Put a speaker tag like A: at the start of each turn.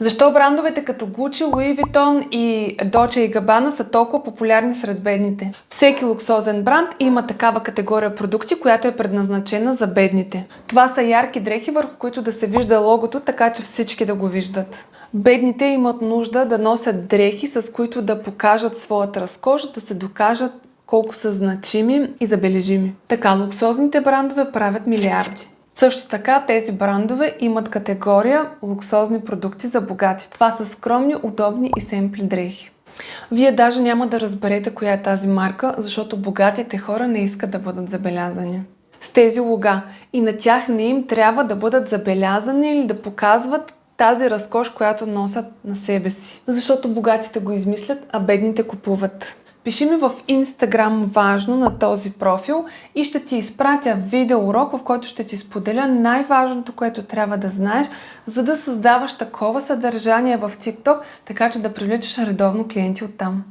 A: Защо брандовете като Gucci, Louis Vuitton и Dolce и Gabbana са толкова популярни сред бедните? Всеки луксозен бранд има такава категория продукти, която е предназначена за бедните. Това са ярки дрехи, върху които да се вижда логото, така че всички да го виждат. Бедните имат нужда да носят дрехи, с които да покажат своята разкош, да се докажат колко са значими и забележими. Така луксозните брандове правят милиарди. Също така тези брандове имат категория луксозни продукти за богати. Това са скромни, удобни и семпли дрехи. Вие даже няма да разберете коя е тази марка, защото богатите хора не искат да бъдат забелязани с тези лога и на тях не им трябва да бъдат забелязани или да показват тази разкош, която носят на себе си. Защото богатите го измислят, а бедните купуват. Пиши ми в Instagram важно на този профил и ще ти изпратя видеоурок, в който ще ти споделя най-важното, което трябва да знаеш, за да създаваш такова съдържание в TikTok, така че да привличаш редовно клиенти оттам.